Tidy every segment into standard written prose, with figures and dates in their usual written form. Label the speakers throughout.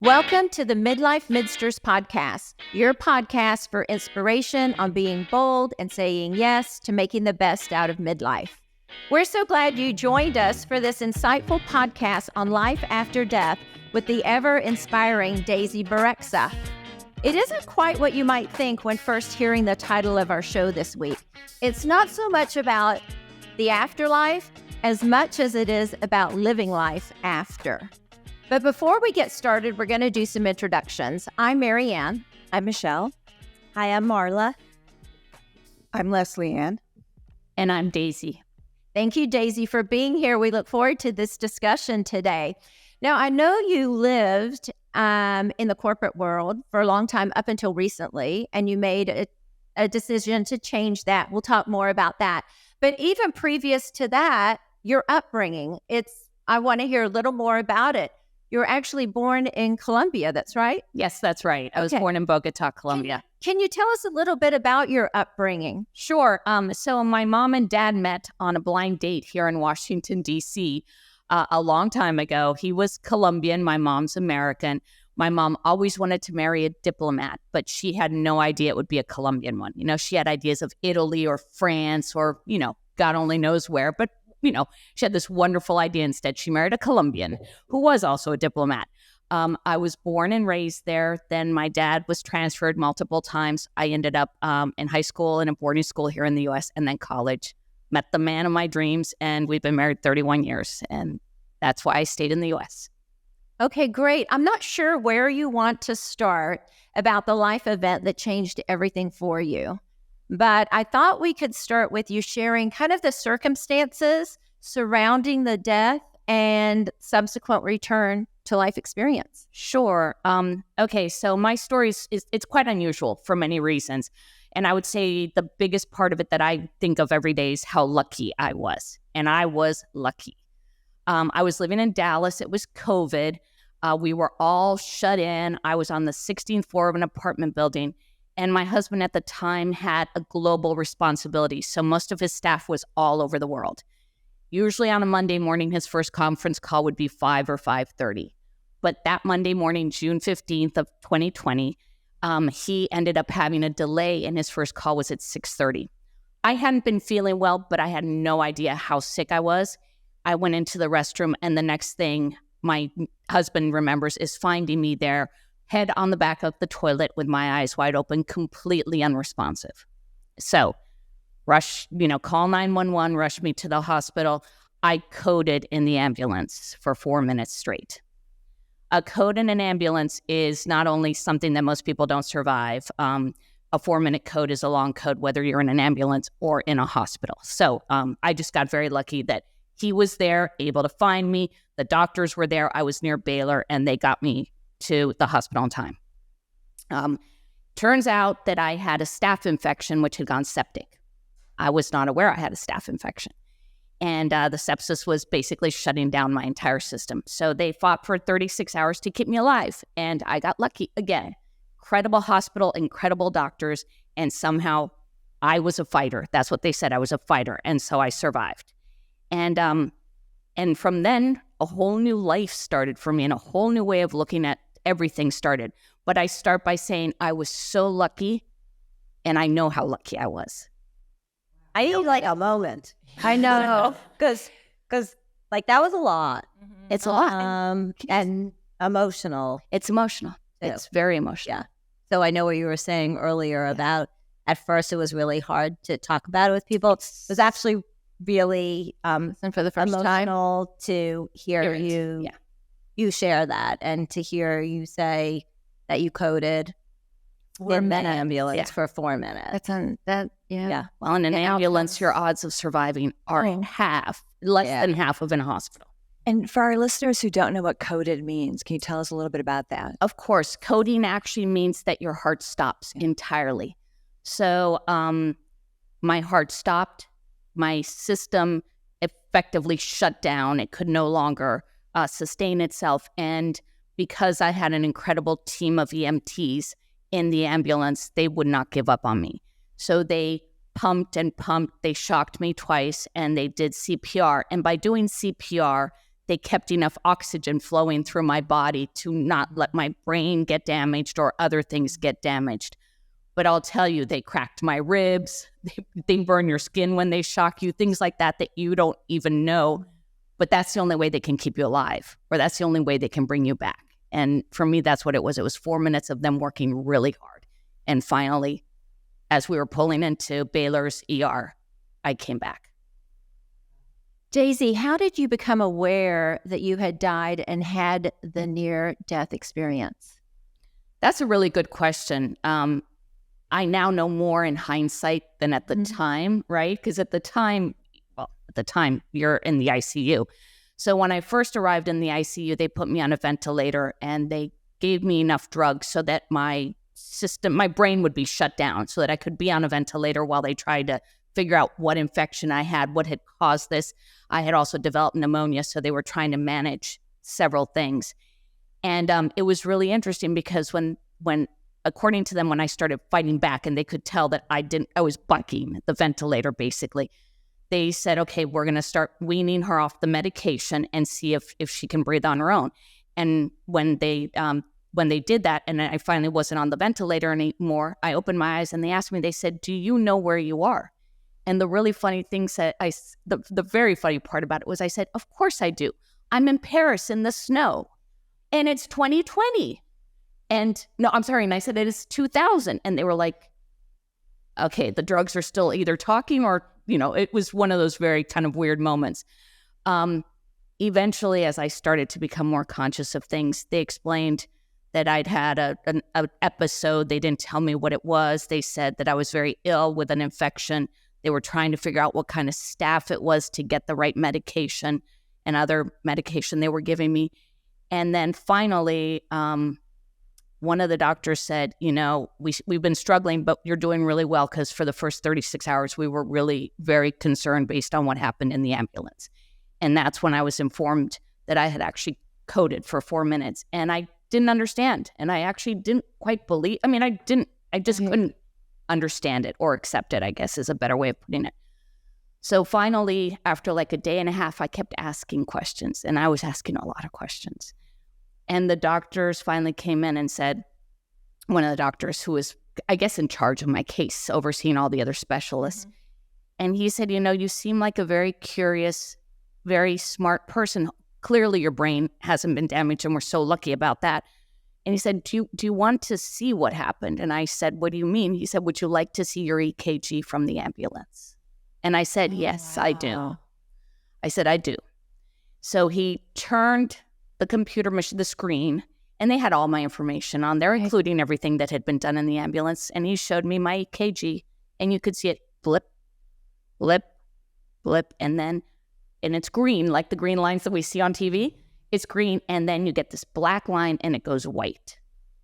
Speaker 1: Welcome to the Midlife Midsters podcast, your podcast for inspiration on being bold and saying yes to making the best out of midlife. We're so glad you joined us for this insightful podcast on life after death with the ever-inspiring Daisy Berexa. It isn't quite what you might think when first hearing the title of our show this week. It's not so much about the afterlife as much as it is about living life after. But before we get started, we're going to do some introductions. I'm Mary Ann.
Speaker 2: I'm Michelle. Hi, I'm Marla.
Speaker 3: I'm Leslie Ann.
Speaker 4: And I'm Daisy.
Speaker 1: Thank you, Daisy, for being here. We look forward to this discussion today. Now, I know you lived in the corporate world for a long time up until recently, and you made a decision to change that. We'll talk more about that. But even previous to that, your upbringing, I want to hear a little more about it. You were actually born in Colombia, that's right?
Speaker 4: Yes, that's right. I was born in Bogota, Colombia.
Speaker 1: Can you tell us a little bit about your upbringing?
Speaker 4: Sure. So my mom and dad met on a blind date here in Washington, D.C. A long time ago. He was Colombian. My mom's American. My mom always wanted to marry a diplomat, but she had no idea it would be a Colombian one. You know, she had ideas of Italy or France or, God only knows where, but she had this wonderful idea. Instead, she married a Colombian who was also a diplomat. I was born and raised there. Then my dad was transferred multiple times. I ended up in high school and in boarding school here in the U.S. and then college. Met the man of my dreams, and we've been married 31 years. And that's why I stayed in the U.S.
Speaker 1: Okay, great. I'm not sure where you want to start about the life event that changed everything for you. But I thought we could start with you sharing kind of the circumstances surrounding the death and subsequent return to life experience.
Speaker 4: Sure. Okay, so my story it's quite unusual for many reasons. And I would say the biggest part of it that I think of every day is how lucky I was. And I was lucky. I was living in Dallas. It was COVID. We were all shut in. I was on the 16th floor of an apartment building. And my husband at the time had a global responsibility. So most of his staff was all over the world. Usually on a Monday morning, his first conference call would be 5 or 5:30. But that Monday morning, June 15th of 2020, he ended up having a delay and his first call was at 6:30. I hadn't been feeling well, but I had no idea how sick I was. I went into the restroom and the next thing my husband remembers is finding me there, head on the back of the toilet with my eyes wide open, completely unresponsive. So call 911, rush me to the hospital. I coded in the ambulance for 4 minutes straight. A code in an ambulance is not only something that most people don't survive. A 4-minute code is a long code, whether you're in an ambulance or in a hospital. So I just got very lucky that he was there, able to find me. The doctors were there. I was near Baylor, and they got me to the hospital on time. Turns out that I had a staph infection, which had gone septic. I was not aware I had a staph infection. And the sepsis was basically shutting down my entire system. So they fought for 36 hours to keep me alive. And I got lucky again. Incredible hospital, incredible doctors. And somehow I was a fighter. That's what they said. I was a fighter. And so I survived. And from then, a whole new life started for me and a whole new way of looking at everything started. But I start by saying I was so lucky, and I know how lucky I was.
Speaker 2: I need like a moment.
Speaker 1: I know.
Speaker 2: Because like that was a lot.
Speaker 1: Mm-hmm.
Speaker 4: It's a lot.
Speaker 2: And emotional.
Speaker 4: It's emotional.
Speaker 2: Too.
Speaker 4: It's very emotional.
Speaker 2: Yeah. So I know what you were saying earlier about at first it was really hard to talk about it with people. It was actually really
Speaker 1: And for the first time.
Speaker 2: emotional to hear you share that and to hear you say that you coded in an ambulance for 4 minutes.
Speaker 1: Yeah.
Speaker 4: Well, in an ambulance, your odds of surviving are less than half of in a hospital.
Speaker 3: And for our listeners who don't know what coded means, can you tell us a little bit about that?
Speaker 4: Of course, coding actually means that your heart stops entirely. So my heart stopped. My system effectively shut down. It could no longer sustain itself. And because I had an incredible team of EMTs in the ambulance, they would not give up on me. So they pumped and pumped. They shocked me twice and they did CPR. And by doing CPR, they kept enough oxygen flowing through my body to not let my brain get damaged or other things get damaged. But I'll tell you, they cracked my ribs. They burn your skin when they shock you, things like that you don't even know. But that's the only way they can keep you alive, or that's the only way they can bring you back. And for me, that's what it was. It was 4 minutes of them working really hard. And finally, as we were pulling into Baylor's ER, I came back.
Speaker 1: Daisy, how did you become aware that you had died and had the near-death experience?
Speaker 4: That's a really good question. I now know more in hindsight than at the time, right? Because at the time, you're in the ICU. So when I first arrived in the ICU, they put me on a ventilator and they gave me enough drugs so that my brain would be shut down so that I could be on a ventilator while they tried to figure out what infection I had, what had caused this. I had also developed pneumonia, so they were trying to manage several things. And it was really interesting because when according to them, when I started fighting back and they could tell that I was bucking the ventilator, basically, they said, okay, we're going to start weaning her off the medication and see if she can breathe on her own. And when they did that, and I finally wasn't on the ventilator anymore, I opened my eyes and they asked me, they said, do you know where you are? And the really funny thing the very funny part about it was I said, of course I do. I'm in Paris in the snow and it's 2020. And no, I'm sorry. And I said, it is 2000. And they were like, okay, the drugs are still either talking or, it was one of those very kind of weird moments. Eventually, as I started to become more conscious of things, they explained that I'd had an episode. They didn't tell me what it was. They said that I was very ill with an infection. They were trying to figure out what kind of staph it was to get the right medication and other medication they were giving me. And then finally, one of the doctors said, we've been struggling, but you're doing really well, because for the first 36 hours, we were really very concerned based on what happened in the ambulance. And that's when I was informed that I had actually coded for 4 minutes. And I didn't understand. And I actually didn't quite believe. I just couldn't understand it or accept it, I guess is a better way of putting it. So finally, after like a day and a half, I kept asking questions, and I was asking a lot of questions. And the doctors finally came in and said, one of the doctors who was, I guess, in charge of my case, overseeing all the other specialists. And he said, you seem like a very curious, very smart person. Clearly your brain hasn't been damaged, and we're so lucky about that. And he said, do you want to see what happened? And I said, what do you mean? He said, would you like to see your EKG from the ambulance? And I said, yes, wow. I do. I said, I do. So he turned the computer machine, the screen, and they had all my information on there, including everything that had been done in the ambulance. And he showed me my EKG, and you could see it blip, blip, blip, and it's green, like the green lines that we see on TV. It's green, and then you get this black line, and it goes white.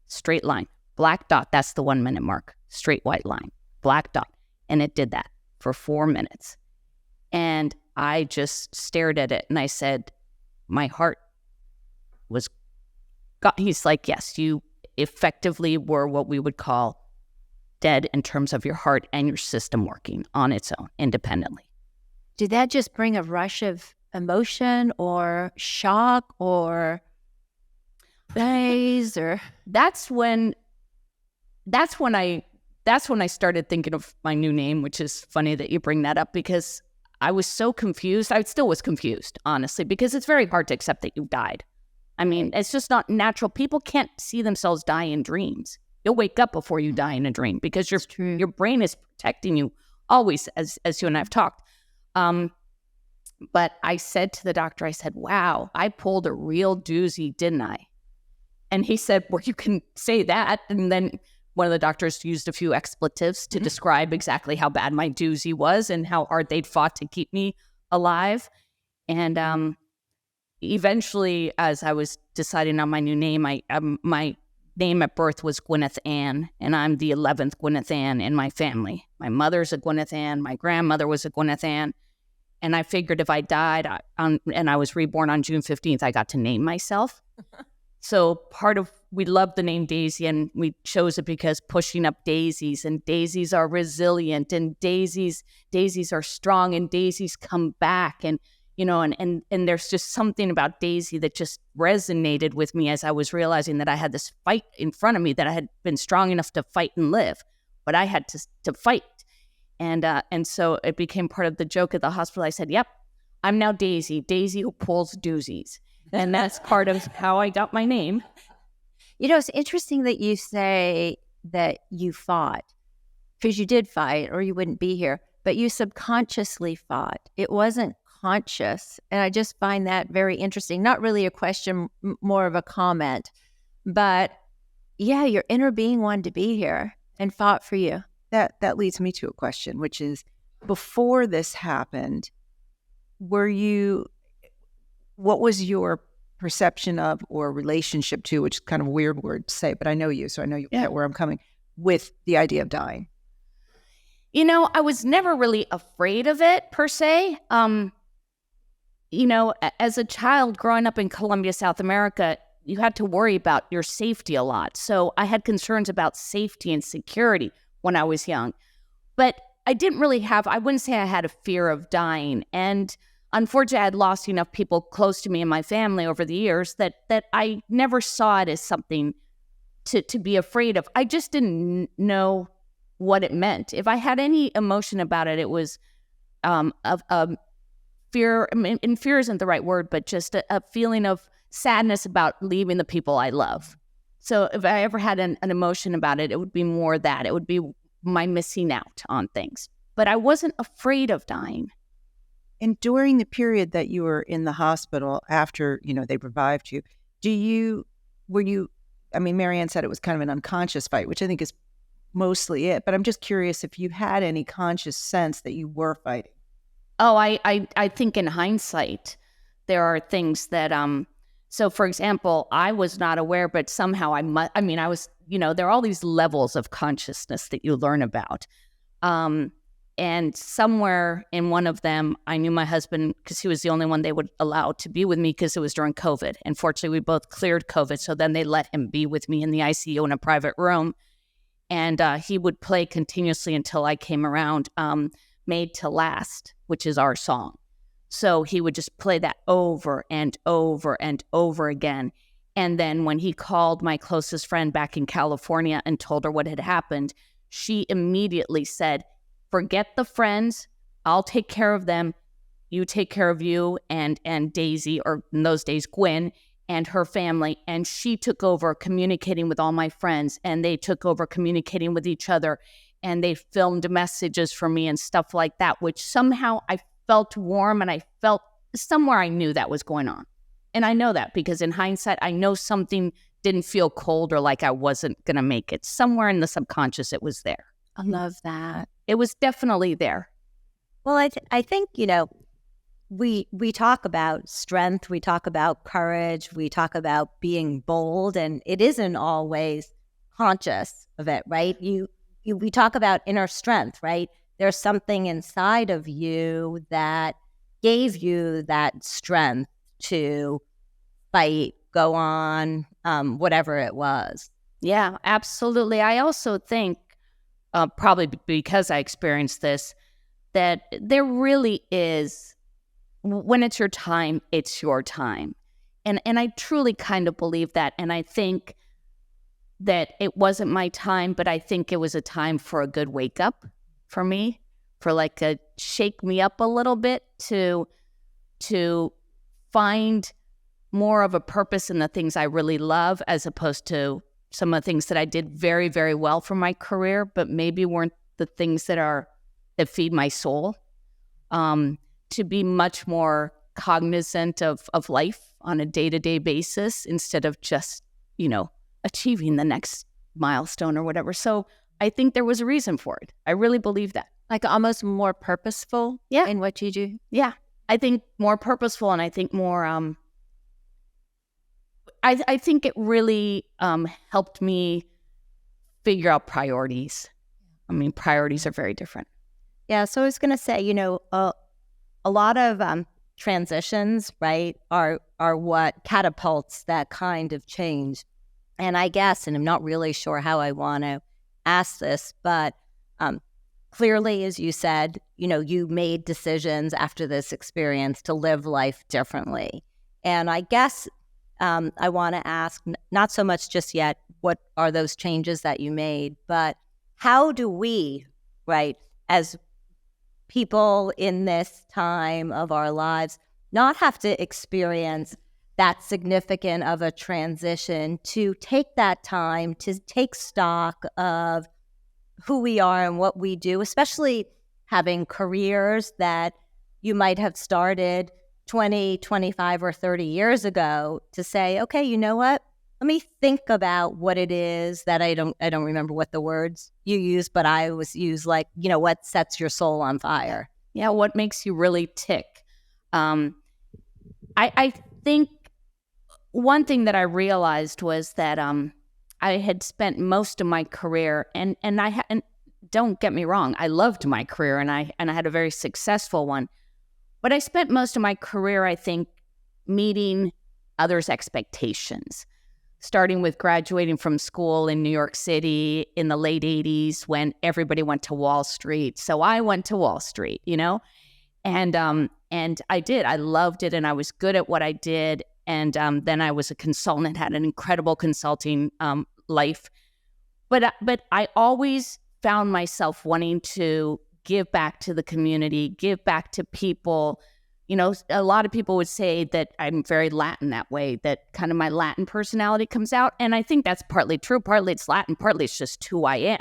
Speaker 4: Straight line. Black dot, that's the 1 minute mark. Straight white line. Black dot. And it did that for 4 minutes. And I just stared at it, and I said, my heart was got. He's like, yes, you effectively were what we would call dead in terms of your heart and your system working on its own independently.
Speaker 1: Did that just bring a rush of emotion or shock or praise? Or
Speaker 4: that's when I started thinking of my new name, which is funny that you bring that up, because I was so confused. I still was confused, honestly, because it's very hard to accept that you died. I mean, it's just not natural. People can't see themselves die in dreams. You'll wake up before you die in a dream because your brain is protecting you always, as you and I have talked. But I said to the doctor, I said, wow, I pulled a real doozy, didn't I? And he said, well, you can say that. And then one of the doctors used a few expletives to describe exactly how bad my doozy was and how hard they'd fought to keep me alive. And eventually, as I was deciding on my new name, my name at birth was Gwyneth Ann, and I'm the 11th Gwyneth Ann in my family. My mother's a Gwyneth Ann. My grandmother was a Gwyneth Ann. And I figured if I died and I was reborn on June 15th, I got to name myself. So we love the name Daisy, and we chose it because pushing up daisies, and daisies are resilient, and daisies are strong, and daisies come back. And and there's just something about Daisy that just resonated with me as I was realizing that I had this fight in front of me that I had been strong enough to fight and live, but I had to fight. And so it became part of the joke at the hospital. I said, yep, I'm now Daisy who pulls doozies. And that's part of how I got my name.
Speaker 2: It's interesting that you say that you fought, because you did fight or you wouldn't be here, but you subconsciously fought. It wasn't conscious. And I just find that very interesting. Not really a question, more of a comment. But yeah, your inner being wanted to be here and fought for you.
Speaker 3: That leads me to a question, which is, before this happened, what was your perception of or relationship to, which is kind of a weird word to say, but I know you, so I know you get where I'm coming, with the idea of dying?
Speaker 4: I was never really afraid of it per se. As a child growing up in Colombia, South America, you had to worry about your safety a lot. So I had concerns about safety and security when I was young. But I wouldn't say I had a fear of dying. And unfortunately, I had lost enough people close to me and my family over the years that I never saw it as something to be afraid of. I just didn't know what it meant. If I had any emotion about it, it was of fear. And fear isn't the right word, but just a feeling of sadness about leaving the people I love. So if I ever had an emotion about it, it would be more that. It would be my missing out on things. But I wasn't afraid of dying.
Speaker 3: And during the period that you were in the hospital after, they revived you, Marianne said it was kind of an unconscious fight, which I think is mostly it. But I'm just curious if you had any conscious sense that you were fighting.
Speaker 4: Oh, I think in hindsight, there are things that, so for example, I was not aware, but somehow I was, there are all these levels of consciousness that you learn about. And somewhere in one of them, I knew my husband, because he was the only one they would allow to be with me, because it was during COVID. And fortunately, we both cleared COVID. So then they let him be with me in the ICU in a private room. And he would play continuously until I came around, Made to Last, which is our song. So he would just play that over and over and over again. And then when he called my closest friend back in California and told her what had happened, she immediately said, forget the friends, I'll take care of them. You take care of you and Daisy, or in those days, Gwen, and her family. And she took over communicating with all my friends, and they took over communicating with each other, and they filmed messages for me and stuff like that, which somehow I felt warm, and I felt somewhere I knew that was going on. And I know that because in hindsight, I know something didn't feel cold or like I wasn't going to make it. Somewhere in the subconscious, it was there.
Speaker 2: I love that.
Speaker 4: It was definitely there.
Speaker 2: Well, I think, we talk about strength, we talk about courage, we talk about being bold, and it isn't always conscious of it, right? We talk about inner strength, right? There's something inside of you that gave you that strength to fight, go on, whatever it was.
Speaker 4: Yeah, absolutely. I also think, probably because I experienced this, that there really is, when it's your time, it's your time. And I truly kind of believe that. And I think that it wasn't my time, but I think it was a time for a good wake up for me, for like a shake me up a little bit to find more of a purpose in the things I really love, as opposed to some of the things that I did very, very well for my career, but maybe weren't the things that feed my soul. To be much more cognizant of life on a day-to-day basis instead of just, achieving the next milestone or whatever. So I think there was a reason for it. I really believe that.
Speaker 2: Like almost more purposeful in what you do?
Speaker 4: Yeah. I think more purposeful, and I think more, I think it really helped me figure out priorities. I mean, priorities are very different.
Speaker 2: Yeah. So I was going to say, a lot of transitions, right, are what catapults that kind of change. And I guess, and I'm not really sure how I want to ask this, but clearly, as you said, you made decisions after this experience to live life differently. And I guess I want to ask, not so much just yet, what are those changes that you made, but how do we, right, as people in this time of our lives, not have to experience that significant of a transition, to take that time to take stock of who we are and what we do, especially having careers that you might have started 20, 25, or 30 years ago, to say, okay, you know what? Let me think about what it is that I don't remember what the words you use, but I always use, like, what sets your soul on fire.
Speaker 4: Yeah, what makes you really tick. I think one thing that I realized was that I had spent most of my career, and don't get me wrong, I loved my career, and I had a very successful one. But I spent most of my career, I think, meeting others' expectations, starting with graduating from school in New York City in the late 80s when everybody went to Wall Street. So I went to Wall Street, and I did. I loved it, and I was good at what I did. And then I was a consultant, had an incredible consulting life. But I always found myself wanting to give back to the community, give back to people. A lot of people would say that I'm very Latin that way, that kind of my Latin personality comes out. And I think that's partly true. Partly it's Latin, partly it's just who I am.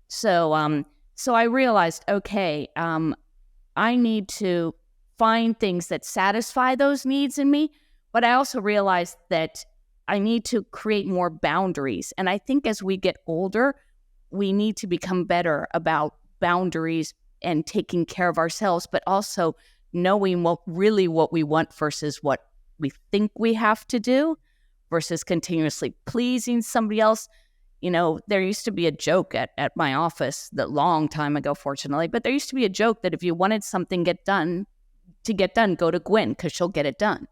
Speaker 4: So I realized, okay, I need to find things that satisfy those needs in me. But I also realized that I need to create more boundaries. And I think as we get older, we need to become better about boundaries and taking care of ourselves, but also knowing what we want versus what we think we have to do, versus continuously pleasing somebody else. There used to be a joke at my office, that long time ago, fortunately, but there used to be a joke that if you wanted something to get done, go to Gwen, because she'll get it done.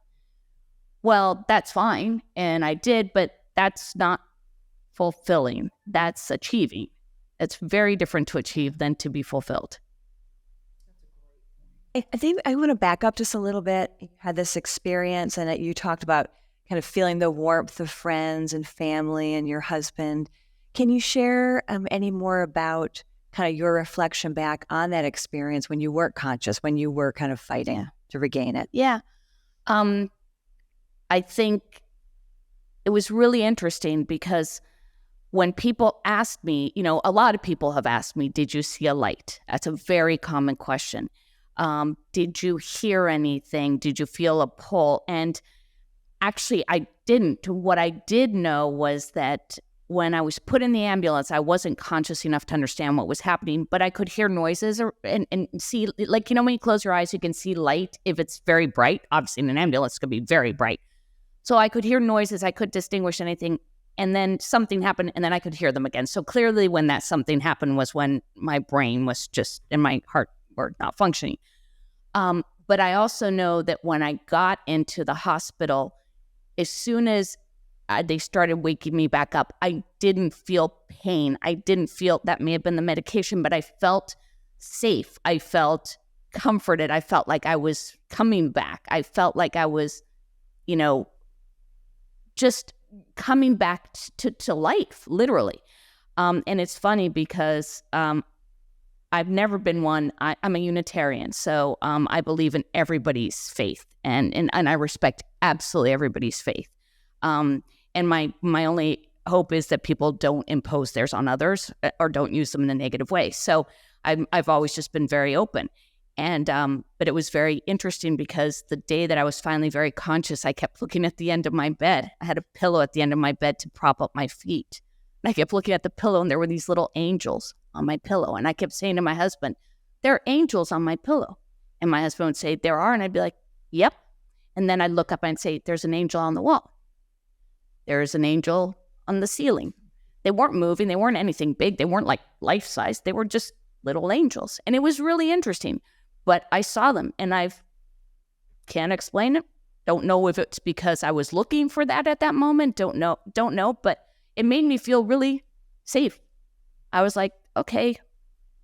Speaker 4: Well, that's fine, and I did, but that's not fulfilling. That's achieving. It's very different to achieve than to be fulfilled.
Speaker 5: I think I want to back up just a little bit. You had this experience, and you talked about kind of feeling the warmth of friends and family and your husband. Can you share any more about kind of your reflection back on that experience when you weren't conscious, when you were kind of fighting to regain it?
Speaker 4: Yeah. I think it was really interesting because when people asked me, a lot of people have asked me, did you see a light? That's a very common question. Did you hear anything? Did you feel a pull? And actually, I didn't. What I did know was that when I was put in the ambulance, I wasn't conscious enough to understand what was happening, but I could hear noises and see, like, when you close your eyes, you can see light if it's very bright. Obviously, in an ambulance, it's going to be very bright. So I could hear noises. I could distinguish anything. And then something happened, and then I could hear them again. So clearly when that something happened was when my brain was just, and my heart were not functioning. But I also know that when I got into the hospital, as soon as they started waking me back up, I didn't feel pain. I didn't feel, that may have been the medication, but I felt safe. I felt comforted. I felt like I was coming back. I felt like I was, just coming back to life, literally. And it's funny because I've never been one. I'm a Unitarian, so I believe in everybody's faith, and I respect absolutely everybody's faith. And my only hope is that people don't impose theirs on others or don't use them in a negative way. So I've always just been very open. And but it was very interesting because the day that I was finally very conscious, I kept looking at the end of my bed. I had a pillow at the end of my bed to prop up my feet. And I kept looking at the pillow, and there were these little angels on my pillow. And I kept saying to my husband, there are angels on my pillow. And my husband would say, there are. And I'd be like, yep. And then I'd look up and say, there's an angel on the wall. There's an angel on the ceiling. They weren't moving. They weren't anything big. They weren't like life-size. They were just little angels. And it was really interesting. But I saw them, and I can't explain it. Don't know if it's because I was looking for that at that moment. Don't know. But it made me feel really safe. I was like, okay,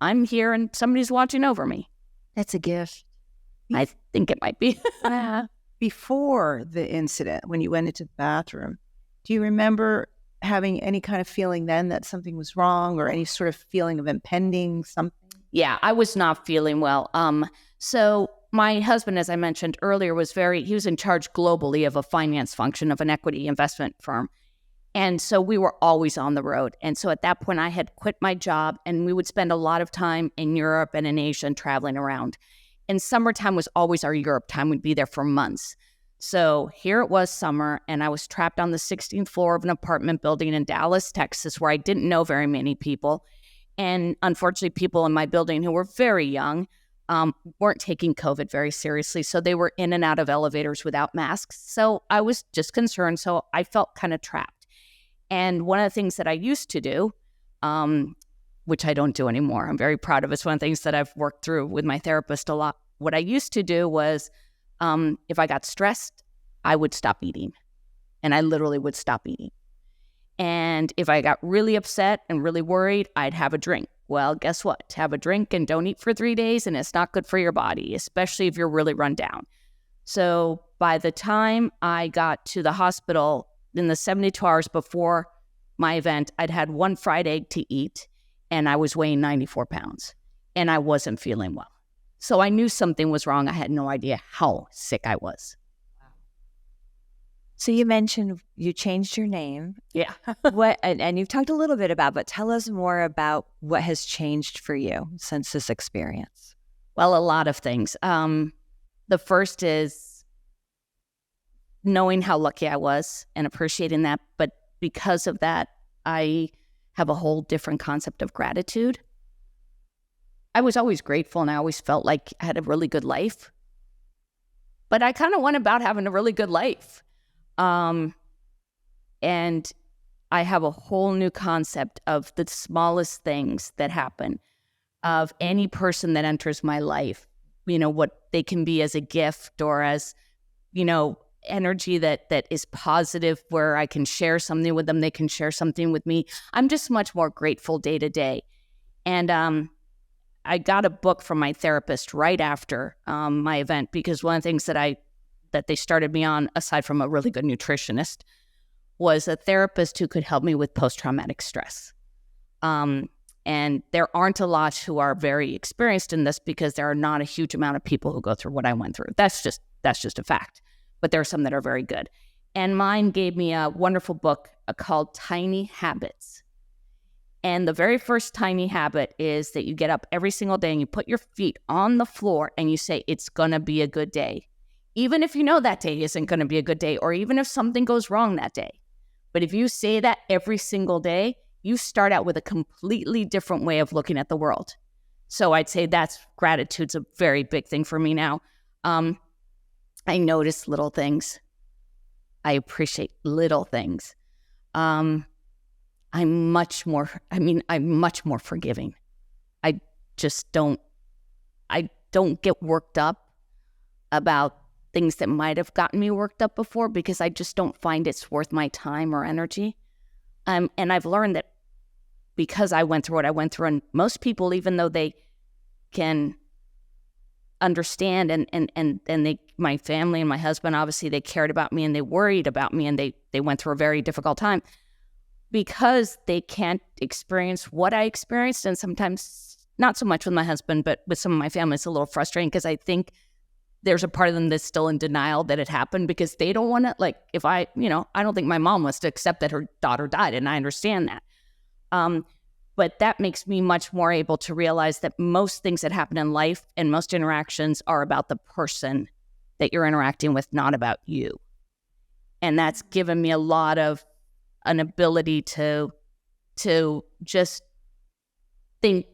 Speaker 4: I'm here and somebody's watching over me.
Speaker 3: That's a gift.
Speaker 4: I think it might be.
Speaker 3: Before the incident, when you went into the bathroom, do you remember having any kind of feeling then that something was wrong, or any sort of feeling of impending something?
Speaker 4: Yeah, I was not feeling well. So my husband, as I mentioned earlier, he was in charge globally of a finance function of an equity investment firm. And so we were always on the road. And so at that point, I had quit my job, and we would spend a lot of time in Europe and in Asia and traveling around. And summertime was always our Europe time. We'd be there for months. So here it was summer, and I was trapped on the 16th floor of an apartment building in Dallas, Texas, where I didn't know very many people. And unfortunately, people in my building who were very young weren't taking COVID very seriously. So they were in and out of elevators without masks. So I was just concerned. So I felt kind of trapped. And one of the things that I used to do, which I don't do anymore, I'm very proud of. It's one of the things that I've worked through with my therapist a lot. What I used to do was, if I got stressed, I would stop eating. And I literally would stop eating. And if I got really upset and really worried, I'd have a drink. Well, guess what? Have a drink and don't eat for 3 days, and it's not good for your body, especially if you're really run down. So by the time I got to the hospital, in the 72 hours before my event, I'd had one fried egg to eat, and I was weighing 94 pounds, and I wasn't feeling well. So I knew something was wrong. I had no idea how sick I was.
Speaker 5: So you mentioned you changed your name.
Speaker 4: Yeah.
Speaker 5: And you've talked a little bit about, but tell us more about what has changed for you since this experience.
Speaker 4: Well, a lot of things. The first is knowing how lucky I was and appreciating that. But because of that, I have a whole different concept of gratitude. I was always grateful, and I always felt like I had a really good life. But I kind of went about having a really good life. And I have a whole new concept of the smallest things that happen, of any person that enters my life, what they can be as a gift or as, energy that is positive, where I can share something with them. They can share something with me. I'm just much more grateful day to day. And, I got a book from my therapist right after, my event, because one of the things that they started me on, aside from a really good nutritionist, was a therapist who could help me with post-traumatic stress. And there aren't a lot who are very experienced in this, because there are not a huge amount of people who go through what I went through. That's just a fact. But there are some that are very good. And mine gave me a wonderful book called Tiny Habits. And the very first tiny habit is that you get up every single day and you put your feet on the floor and you say, it's going to be a good day. Even if you know that day isn't going to be a good day, or even if something goes wrong that day. But if you say that every single day, you start out with a completely different way of looking at the world. So I'd say gratitude's a very big thing for me now. I notice little things. I appreciate little things. I'm much more forgiving. I don't get worked up about things that might have gotten me worked up before, because I just don't find it's worth my time or energy. And I've learned that because I went through what I went through, and most people, even though they can understand and my family and my husband, obviously they cared about me and they worried about me, and they went through a very difficult time, because they can't experience what I experienced. And sometimes not so much with my husband, but with some of my family, it's a little frustrating, because I think there's a part of them that's still in denial that it happened, because they don't want to, if I don't think my mom wants to accept that her daughter died, and I understand that. But that makes me much more able to realize that most things that happen in life and most interactions are about the person that you're interacting with, not about you. And that's given me a lot of an ability to just think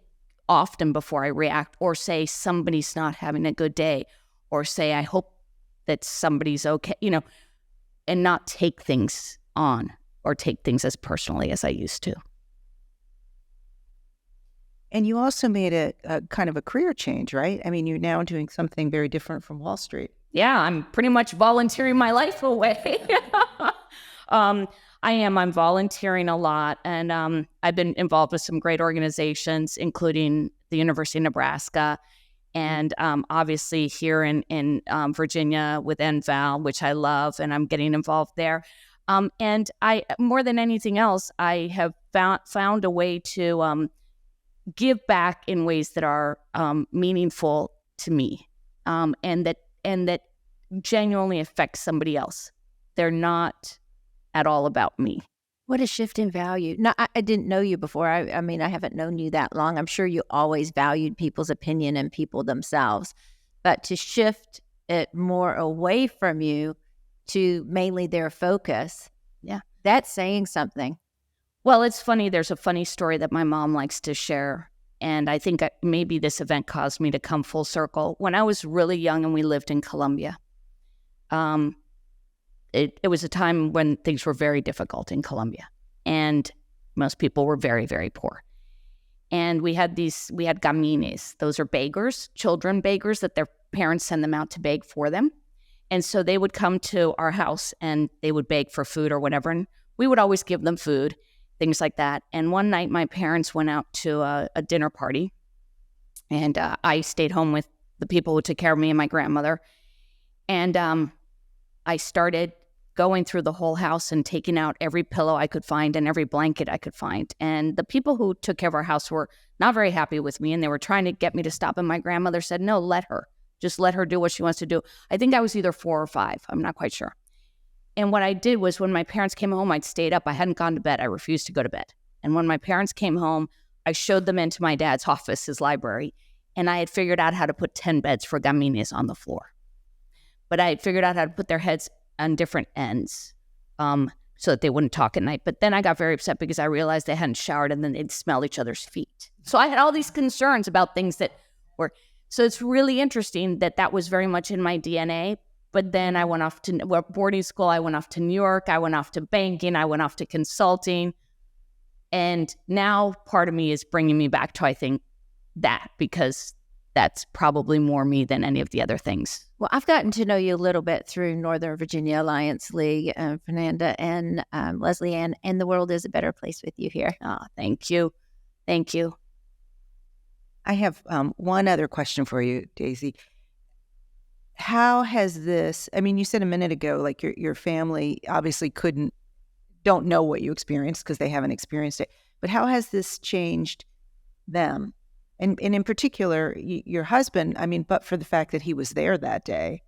Speaker 4: often before I react, or say somebody's not having a good day, or say I hope that somebody's okay, and not take things on or take things as personally as I used to.
Speaker 3: And you also made a kind of a career change, right? I mean, you're now doing something very different from Wall Street.
Speaker 4: Yeah, I'm pretty much volunteering my life away. I am. I'm volunteering a lot. And I've been involved with some great organizations, including the University of Nebraska, and obviously here in Virginia with NVAL, which I love, and I'm getting involved there. And I, more than anything else, I have found a way to give back in ways that are meaningful to me, and that genuinely affect somebody else. They're not at all about me.
Speaker 1: What a shift in value. No, I didn't know you before. I mean, I haven't known you that long. I'm sure you always valued people's opinion and people themselves. But to shift it more away from you to mainly their focus,
Speaker 4: Yeah.
Speaker 1: that's saying something.
Speaker 4: Well, it's funny. There's a funny story that my mom likes to share. And I think maybe this event caused me to come full circle. When I was really young and we lived in Colombia, it was a time when things were very difficult in Colombia. And most people were very, very poor. And we had gamines. Those are beggars, children beggars, that their parents send them out to beg for them. And so they would come to our house and they would beg for food or whatever. And we would always give them food, things like that. And one night my parents went out to a dinner party. And I stayed home with the people who took care of me and my grandmother. And I started going through the whole house and taking out every pillow I could find and every blanket I could find. And the people who took care of our house were not very happy with me, and they were trying to get me to stop. And my grandmother said, no, let her. Just let her do what she wants to do. I think I was either 4 or 5. I'm not quite sure. And what I did was when my parents came home, I'd stayed up. I hadn't gone to bed. I refused to go to bed. And when my parents came home, I showed them into my dad's office, his library, and I had figured out how to put 10 beds for gamines on the floor. But I had figured out how to put their heads on different ends so that they wouldn't talk at night. But then I got very upset because I realized they hadn't showered and then they'd smell each other's feet. So I had all these concerns about things that were... So it's really interesting that was very much in my DNA. But then I went off to boarding school. I went off to New York. I went off to banking. I went off to consulting. And now part of me is bringing me back to, I think, that, because that's probably more me than any of the other things.
Speaker 1: Well, I've gotten to know you a little bit through Northern Virginia Alliance League, Fernanda and Leslie Ann, and the world is a better place with you here.
Speaker 4: Oh, thank you. Thank you.
Speaker 3: I have one other question for you, Daisy. How has this, I mean, you said a minute ago, like your family obviously don't know what you experienced because they haven't experienced it, but how has this changed them? And in particular, your husband, I mean, but for the fact that he was there that day,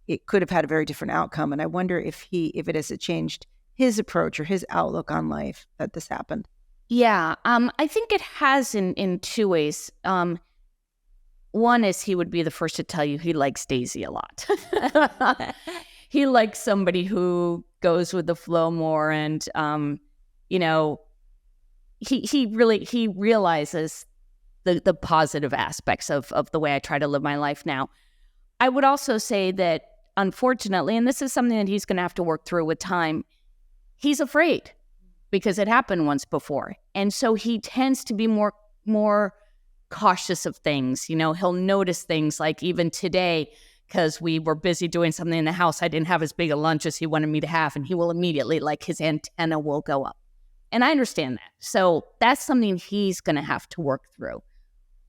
Speaker 3: it could have had a very different outcome. And I wonder if it has changed his approach or his outlook on life that this happened.
Speaker 4: Yeah, I think it has in 2 ways. One is he would be the first to tell you he likes Daisy a lot. He likes somebody who goes with the flow more, and he realizes the positive aspects of the way I try to live my life now. I would also say that, unfortunately, and this is something that he's going to have to work through with time, he's afraid because it happened once before. And so he tends to be more cautious of things. You know, he'll notice things like even today, because we were busy doing something in the house, I didn't have as big a lunch as he wanted me to have, and he will immediately, like, his antenna will go up. And I understand that. So that's something he's going to have to work through.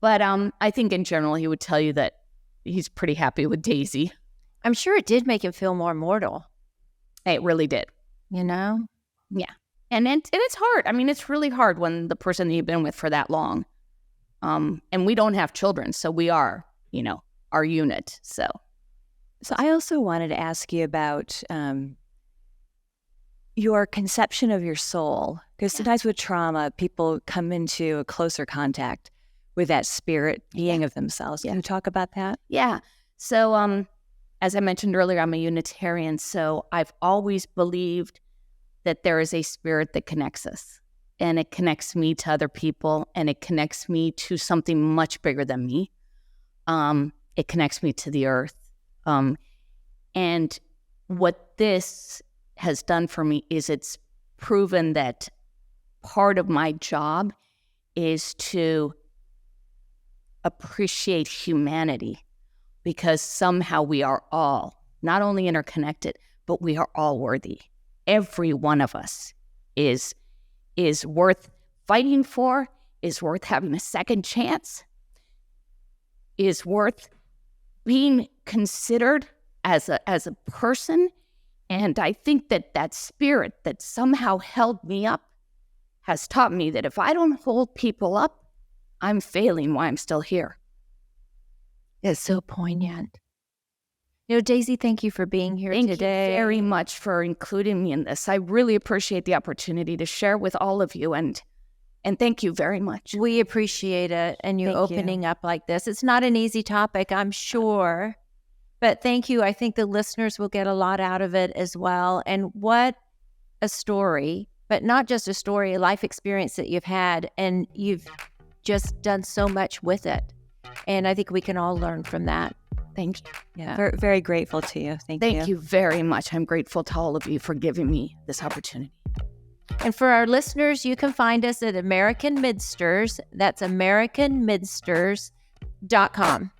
Speaker 4: But I think in general, he would tell you that he's pretty happy with Daisy.
Speaker 1: I'm sure it did make him feel more mortal.
Speaker 4: It really did.
Speaker 1: You know?
Speaker 4: Yeah. And it's hard. I mean, it's really hard when the person that you've been with for that long. And we don't have children, so we are, our unit. So
Speaker 5: I also wanted to ask you about your conception of your soul, because sometimes with trauma, people come into a closer contact with that spirit being of themselves. Can you talk about that?
Speaker 4: Yeah. So as I mentioned earlier, I'm a Unitarian, so I've always believed that there is a spirit that connects us, and it connects me to other people, and it connects me to something much bigger than me. It connects me to the earth. And what this has done for me is it's proven that part of my job is to appreciate humanity, because somehow we are all not only interconnected, but we are all worthy. Every one of us is worth fighting for is worth having a second chance, is worth being considered as a person. And I think that spirit that somehow held me up has taught me that if I don't hold people up, I'm failing while I'm still here.
Speaker 1: It's so poignant. Daisy, thank you for being here
Speaker 4: Thank
Speaker 1: today.
Speaker 4: you very much for including me in this. I really appreciate the opportunity to share with all of you, and thank you very much.
Speaker 1: We appreciate it, and you
Speaker 5: Thank you.
Speaker 1: opening up like this. It's not an easy topic, I'm sure, but thank you. I think the listeners will get a lot out of it as well. And what a story, but not just a story, a life experience that you've had, and you've just done so much with it. And I think we can all learn from that.
Speaker 4: Thank you.
Speaker 5: Yeah, very, very grateful to you. Thank you.
Speaker 4: Thank you very much. I'm grateful to all of you for giving me this opportunity.
Speaker 1: And for our listeners, you can find us at American Midsters. That's AmericanMidsters.com.